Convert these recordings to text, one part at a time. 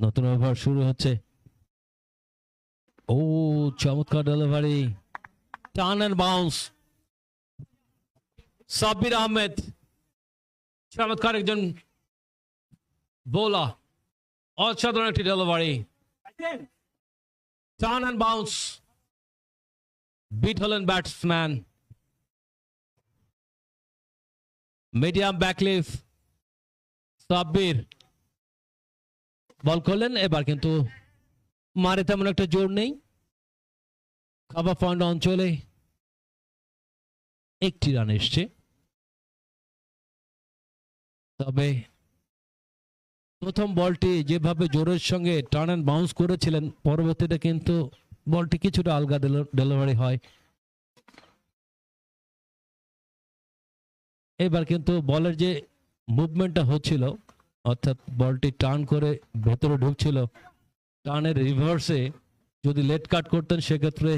নতুন ওভার শুরু হচ্ছে। ও চমৎকার delivery, turn and bounce. Sabbir Ahmed চমৎকার একজন বোলার, অসাধারণ একটি delivery, turn and bounce, beat হলেন batsman. Medium backlift Sabbir ball করলেন, এবার কিন্তু মারে তেমন একটা জোর নেই। কাভার পয়েন্ট অঞ্চলে একটি রান এসছে, তবে প্রথম বলটি যেভাবে জোরের সঙ্গে টার্ন এন্ড বাউন্স করেছিলেন, পরবর্তীতে কিন্তু বলটি কিছুটা আলগা ডেলিভারি হয়। এবার কিন্তু বলের যে মুভমেন্টটা হচ্ছিল, অর্থাৎ বলটি টার্ন করে ভেতরে ঢুকছিল, টার্নের রিভার্সে যদি লেট কাট করতেন সেক্ষেত্রে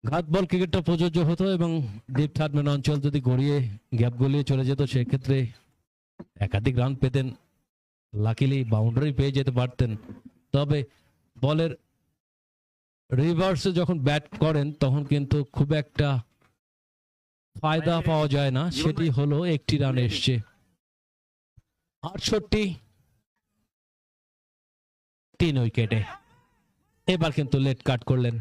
ঘাত বল ক্রিকেটটা প্রযোজ্য হতো এবং ডিপ থার্ডম্যান অঞ্চল যদি গড়িয়ে গ্যাপ গলিয়ে চলে যেত, সেক্ষেত্রে একাধিক রান পেতেন, লাকিলি বাউন্ডারি পেয়ে যেতে পারতেন। তবে বলের রিভার্সে যখন ব্যাট করেন তখন কিন্তু খুব একটা ফায়দা পাওয়া যায় না, সেটি হলো একটি রান এসছে। 68, 3 উইকেটে। এবার কিন্তু লেট কাট করলেন,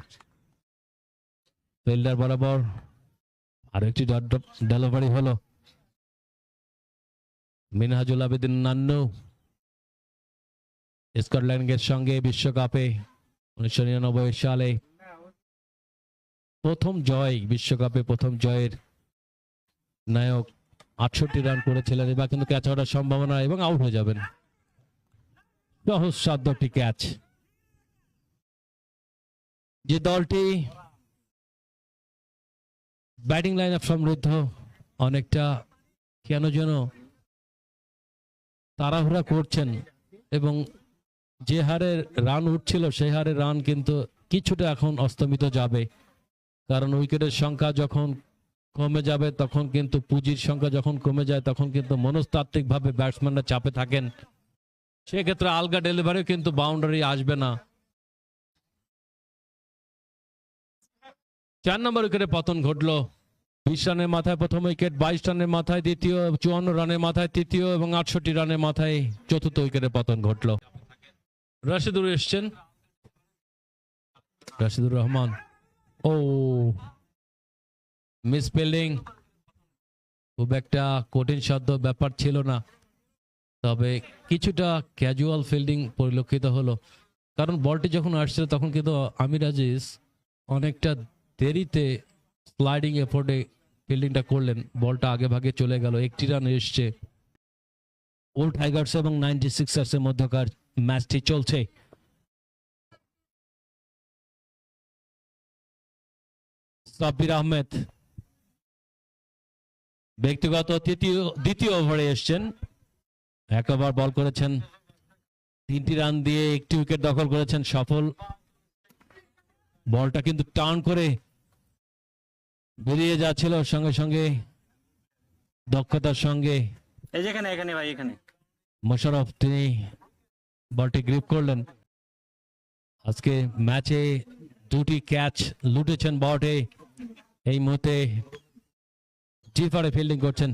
ফিল্ডার বরাবর আরো একটি ডেলিভারি হলো। মিনহাজুল আবেদিন নান্নু স্কটল্যান্ডের সঙ্গে বিশ্বকাপে 1999 সালে প্রথম জয়, বিশ্বকাপে প্রথম জয়ের নায়ক, 68 রান করেছিলেন। এবার কিন্তু ক্যাচ হওয়ার সম্ভাবনা এবং আউট হয়ে যাবেন। সহজসাধ্য একটি ক্যাচ। যে দলটি ব্যাটিং লাইন আপ সমৃদ্ধ, অনেকটা কেন যেন তাড়াহুড়া করছেন এবং যে হারে রান উঠছিল সেই হারে রান কিন্তু কিছুটা এখন অস্তমিত যাবে, কারণ উইকেটের সংখ্যা যখন কমে যাবে তখন কিন্তু পুঁজির সংখ্যা যখন কমে যায় তখন কিন্তু মনস্তাত্ত্বিক ভাবে ব্যাটসম্যানরা চাপে থাকেন, সেক্ষেত্রে আলগা ডেলিভারি কিন্তু বাউন্ডারি আসবে না। 4 নম্বর উইকেটে পতন ঘটলো। 20 রানের মাথায় প্রথম উইকেট, 22 রানের মাথায় দ্বিতীয়, 54 রানের মাথায় তৃতীয় এবং 68 রানের মাথায় চতুর্থ উইকেটে পতন ঘটলো। রাশিদুর এসছেন, রাশিদুর রহমান। ও মিস ফিল্ডিং, খুব একটা কঠিন সাধ্য ব্যাপার ছিল না, তবে কিছুটা ক্যাজুয়াল ফিল্ডিং পরিলক্ষিত হলো, কারণ বলটি যখন আসছিল তখন কিন্তু আমির আজিজ অনেকটা দেরিতে স্লাইডিং এফোর্টে ফিল্ডিংটা করলেন, বলটা আগে ভাগে চলে গেল। একটি রান এসছে। ওল্ড টাইগার্স এবং 96ers এর মধ্যকার ম্যাচটি চলছে। সাব্বির আহমেদ ব্যক্তিগত দ্বিতীয় ওভারে এসছেন, 1 ওভার বল করেছেন, 3টি রান দিয়ে 1টি উইকেট দখল করেছেন, সফল। বলটা কিন্তু টার্ন করে বেরিয়ে যাচ্ছিল, সঙ্গে সঙ্গে দক্ষতার সঙ্গে মোশাররফ তিনি বলটি গ্রিপ করলেন। আজকে ম্যাচে 2টি ক্যাচ লুটেছেন বটে, এই মুহূর্তে ডিপারে ফিল্ডিং করছেন,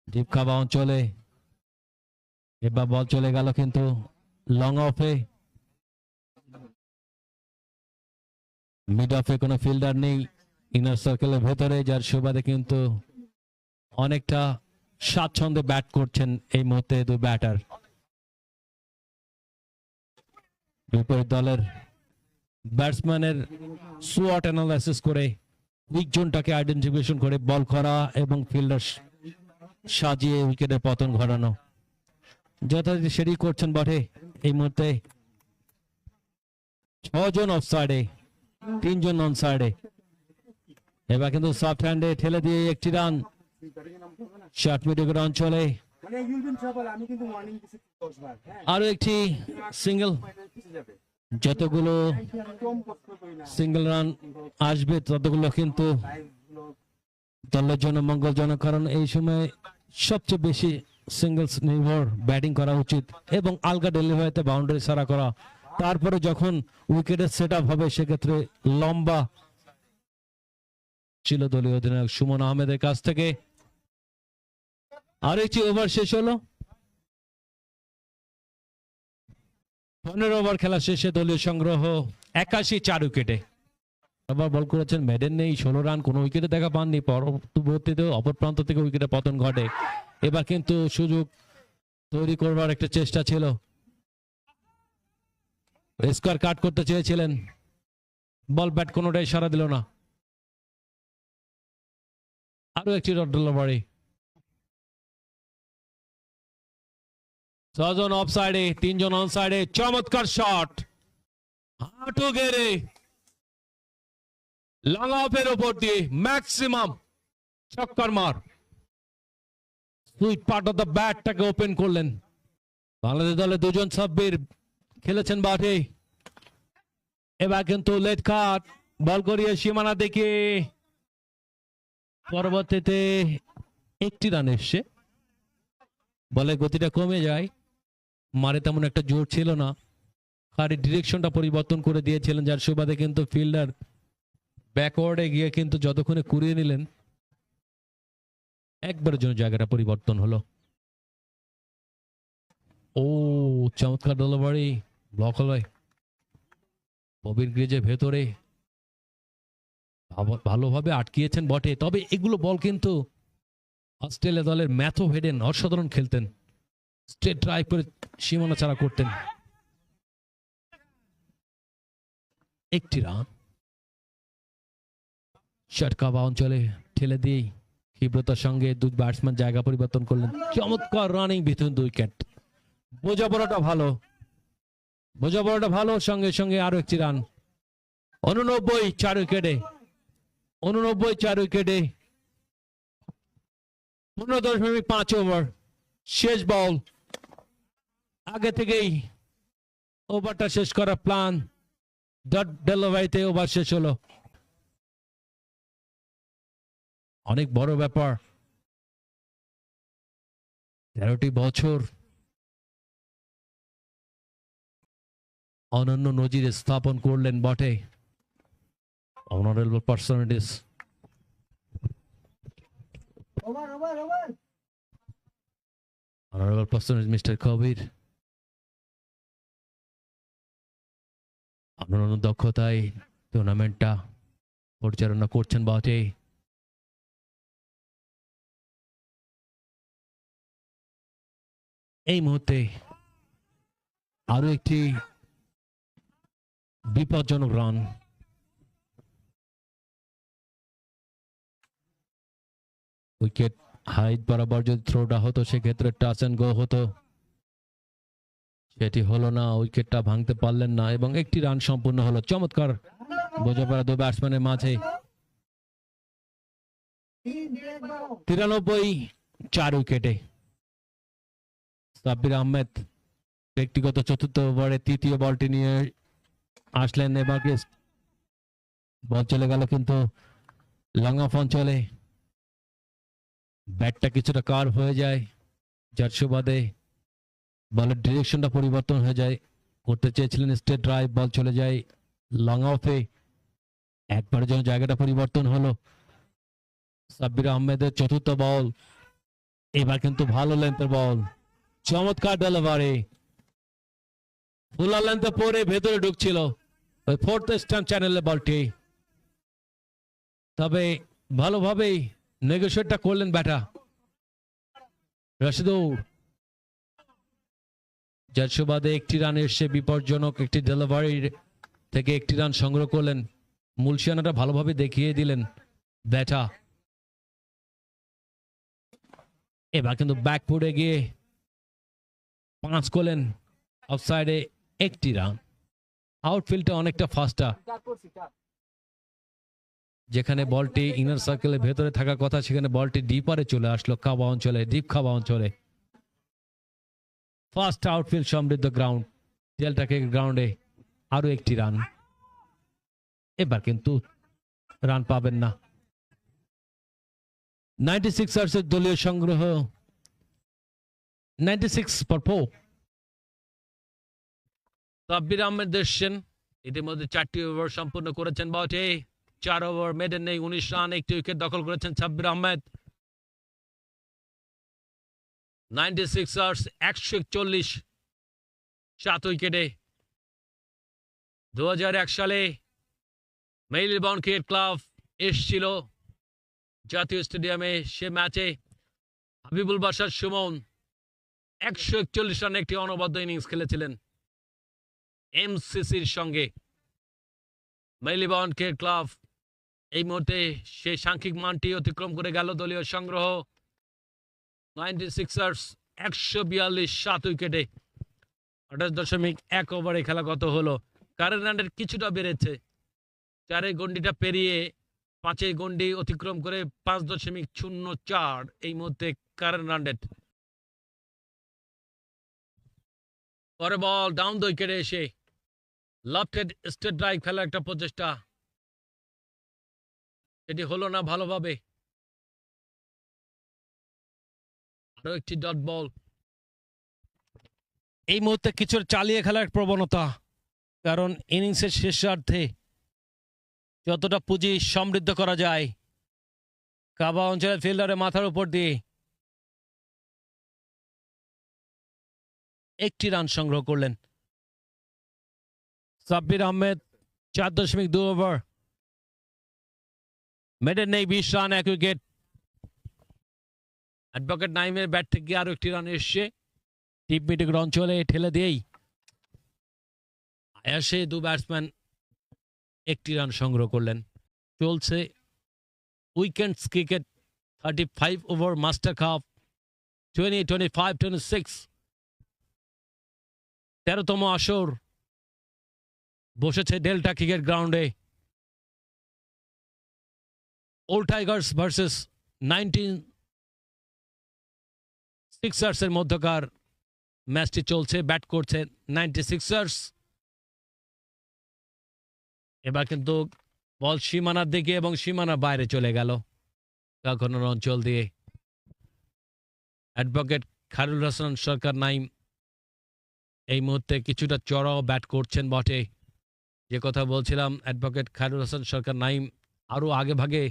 ডিপ খাওয়া অঞ্চলে। এবার বল চলে গেল কিন্তু লং অফে, মিড অফে কোনো ফিল্ডার নেই ইনার সার্কেলের ভেতরে, যার সুবাদে কিন্তু অনেকটা স্বাচ্ছন্দ্যে ব্যাট করছেন এই মুহূর্তে 2 ব্যাটার। বিপরীত দলের ব্যাটসম্যানের সোয়াট অ্যানালাইসিস করে উইক জোনটাকে আইডেন্টিফিকেশন করে বল করা এবং ফিল্ডার সাজিয়ে উইকেটের পতন ঘটানো, যথারীতি সেটি করছেন বটে। এই মুহূর্তে 6 জন অফ সাইডে, 3 জন অন সাইডে। এবার কিন্তু সফট হ্যান্ডে ঠেলে দিয়ে 1টি রান শর্ট মিড অঞ্চলে। আরো একটি সিঙ্গেল, যতগুলো সিঙ্গেল রান আসবে ততগুলো কিন্তু দলের জন্য মঙ্গলজনক, কারণ এই সময় সবচেয়ে বেশি সিঙ্গলস নির্ভর ব্যাটিং করা উচিত এবং আলগা ডেলিভারিতে বাউন্ডারি সারা করা। তারপরে যখন উইকেটের সেট আপ হবে সেক্ষেত্রে লম্বা ছিল দলীয় অধিনায়ক সুমন আহমেদের কাছ থেকে। আর একটি ওভার শেষ হলো। 15 ওভার খেলা শেষে দলীয় সংগ্রহ 81, 4 উইকেটে। আবার বল করেছেন মেডেন নেই, 16 রান, কোনো উইকেটে দেখা পাননি। পরবর্তীতে অপর প্রান্ত থেকে উইকেটে পতন ঘটে। এবার কিন্তু সুযোগ তৈরি করবার একটা চেষ্টা ছিল, স্কোয়ার কাট করতে চেয়েছিলেন, বল ব্যাট কোনোটাই সাড়া দিল না। আরো একটি ডট ডেলিভারি, 6 জন অফ সাইডে, 3 জন অন সাইডে, চমৎকার শট, হাঁটু গেড়ে লং অফের উপর দিয়ে ম্যাক্সিমাম ছক্কার মার। সুইট পার্ট অফ দ্য ব্যাটটাকে ওপেন করলেন। বাংলাদেশ দলে 2 জন সাব্বির খেলেছেন মাঠে। এবার কিন্তু লেট কাট, বল করিয়ে সীমানা দেখে পরবর্তীতে একটি রান এসছে। বলে গতিটা কমে যায়, মারে তেমন একটা জোর ছিল না, গাড়ির ডিরেকশনটা পরিবর্তন করে দিয়েছিলেন, যার সুবাদে কিন্তু ফিল্ডার ব্যাকওয়ার্ডে গিয়ে কিন্তু যতক্ষণে কুড়িয়ে নিলেন একবারের জন্য জায়গাটা পরিবর্তন হলো। ও চমৎকার ডেলিভারি, ব্লক হলো ববির গ্রিজের ভেতরে, ভালোভাবে আটকিয়েছেন বটে। তবে এগুলো বল কিন্তু অস্ট্রেলিয়া দলের ম্যাথু হেডেন অসাধারণ খেলতেন, স্ট্রেট ড্রাইভ করে সীমানা ছাড়া করতেন। একটি রান শটকাবা অঞ্চলে ঠেলে দিয়েই ক্ষিপ্রতার সঙ্গে 2 ব্যাটসম্যান জায়গা পরিবর্তন করলেন। চমৎকার রানিং বিথুন 2 উইকেট, বোঝাপড়াটা ভালো, বোঝাপড়াটা ভালো, সঙ্গে সঙ্গে আরো একটি রান। 89, 4 উইকেটে, 89, 4 উইকেটে 15.5 ওভার, শেষ বল। আগে থেকেই ওভারটা শেষ করার প্ল্যান, ডট ডেলিভারিতে ওভার শেষ হলো। অনেক বড় ব্যাপার, 13টি বছর অনন্য নজির স্থাপন করলেন বটে honourable personalities. Honourable personalities mister Kabir অনন্য দক্ষতায় টুর্নামেন্টটা পরিচালনা করছেন বটে। এই মুহূর্তে আরো একটি বিপজ্জনক রান, উইকেট হাইট বরাবর যদি থ্রোটা হতো সেক্ষেত্রে টাচ এন্ড গো হতো, সেটি হলো না, উইকেটটা ভাঙতে পারলেন না এবং একটি রান সম্পূর্ণ হলো। চমৎকার বোঝাপড়া 2 ব্যাটসম্যানের মাঝে। 93, 4 উইকেটে সাব্বির আহমেদ ব্যক্তিগত 4র্থ ওভারে 3য় বলটি নিয়ে আসলেন। এবার বল চলে গেল কিন্তু লং অফ অঞ্চলে, ব্যাটটা কিছুটা কার্ভ হয়ে যায়, যার সুবাদে বলের ডিরেকশনটা পরিবর্তন হয়ে যায়। করতে চেয়েছিলেন স্ট্রেট ড্রাইভ, বল চলে যায় লং অফে, একবারের জন্য জায়গাটা পরিবর্তন হলো। সাব্বির আহমেদের 4র্থ বল, এবার কিন্তু ভালো লেন্থের বল, চমৎকার ডেলিভারি, ফুলার লেন্থে পরে ভেতরে ঢুকছিল ওই 4th স্ট্যাম্প চ্যানেলের বলটি। তবে ভালোভাবেই নেগোশিয়েটটা করলেন ব্যাটা রাশিদুর, যার সুবাদে একটি রান এসে বিপজ্জনক একটি ডেলিভারির থেকে একটি রান সংগ্রহ করলেন। মূল শিয়ানাটা ভালোভাবে দেখিয়ে দিলেন ব্যাটা। এবার কিন্তু ব্যাকফুটে গিয়ে 5 করলেন, অফসাইডে একটি রান। আউটফিল্ডটা অনেকটা ফাস্টার, যেখানে বলটি ইনার সার্কেলের ভেতরে থাকার কথা সেখানে বলটি ডিপারে চলে আসলো, খাওয়া অঞ্চলে, ডিপ খাওয়া অঞ্চলে। ফার্স্ট আউটফিল্ড সমৃদ্ধ গ্রাউন্ড, ডেল্টাকে গ্রাউন্ডে আরো একটি রান। এবার কিন্তু রান পাবেন না। 96 দলীয় সংগ্রহ 96 for 4. সাব্বির আহমেদ এসছেন, ইতিমধ্যে 4টি ওভার সম্পূর্ণ করেছেন বটে। 4 ওভার মেডেন নেই, 19 রান, একটি উইকেট দখল করেছেন সাব্বির আহমেদ। 96 রানস, 141, 7 উইকেটে। 2001 সালে মেরিলেবোন ক্রিকেট ক্লাব এসেছিল জাতীয় স্টেডিয়ামে। সে ম্যাচে হাবিবুল বাশার সুমন 141 রানে একটি অনবদ্য ইনিংস খেলেছিলেন এমসিসির সঙ্গে। মেরিলেবোন ক্রিকেট ক্লাব এই মুহূর্তে সেই সাংখ্যিক মানটি অতিক্রম করে গেল। দলীয় সংগ্রহ 96 রানস, 142, 7 উইকেটে। 28.1 ওভারে খেলা গত হলো। কারেন্ট রানের কিছুটা বেড়েছে, 4 গন্ডিটা পেরিয়ে 5 গন্ডি অতিক্রম করে 5.04 এই মুহূর্তে কারেন্ট রান রেট। পরে বল ডাউন দ্য উইকেটে এসে লেফট স্টেট ড্রাইভ খেলার একটা প্রচেষ্টা, এটি হলো না ভালোভাবে। আরো একটি ডট বল। এই মুহূর্তে কিছু চালিয়ে খেলার প্রবণতা, কারণ ইনিংসের শেষার্ধে যতটা পুঁজি সমৃদ্ধ করা যায় কাবা অঞ্চলের ফিল্ডারের মাথার উপর দিয়ে 1টি রান সংগ্রহ করলেন সাব্বির আহমেদ। 4.2 ওভার, মেডেন নেই, 20 রান, 1 উইকেট। অ্যাডভোকেট নাইমের ব্যাট থেকে আরো একটি রান এসছে টিপ মিডিক অঞ্চলে ঠেলে দিয়েই। আয়াসে 2 ব্যাটসম্যান 1টি রান সংগ্রহ করলেন। চলছে weekends cricket 35 over master cup 2025-26, 13তম আসর বসেছে ডেল্টা ক্রিকেট গ্রাউন্ডে। ওল্ড টাইগার্স ভার্সেস 19 সিক্সার্সের মধ্যকার ম্যাচটি চলছে। ব্যাট করছে 96ers। এবার কিন্তু বল সীমানার দিকে এবং সীমানার বাইরে চলে গেল কাকনের অঞ্চল দিয়ে। অ্যাডভোকেট খায়রুল হাসান সরকার নাইম এই মুহূর্তে কিছুটা চড়াও ব্যাট করছেন বটে। যে কথা বলছিলাম, অ্যাডভোকেট খায়রুল হাসান সরকার নাইম আরও আগে ভাগে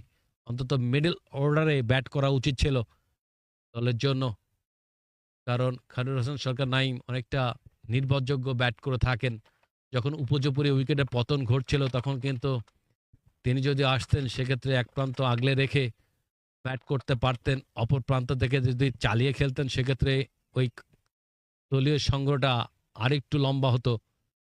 অন্তত মিডল অর্ডারে ব্যাট করা উচিত ছিল দলের জন্য, কারণ খায়রুল হাসান সরকার নাইম অনেকটা নির্ভরযোগ্য ব্যাট করে থাকেন। যখন উপর্যুপরি উইকেটে পতন ঘটছিল তখন কিন্তু তিনি যদি আসতেন সেক্ষেত্রে এক প্রান্ত আগলে রেখে ব্যাট করতে পারতেন, অপর প্রান্ত থেকে যদি চালিয়ে খেলতেন সেক্ষেত্রে ওই দলীয় সংগ্রহটা আরেকটু লম্বা হতো।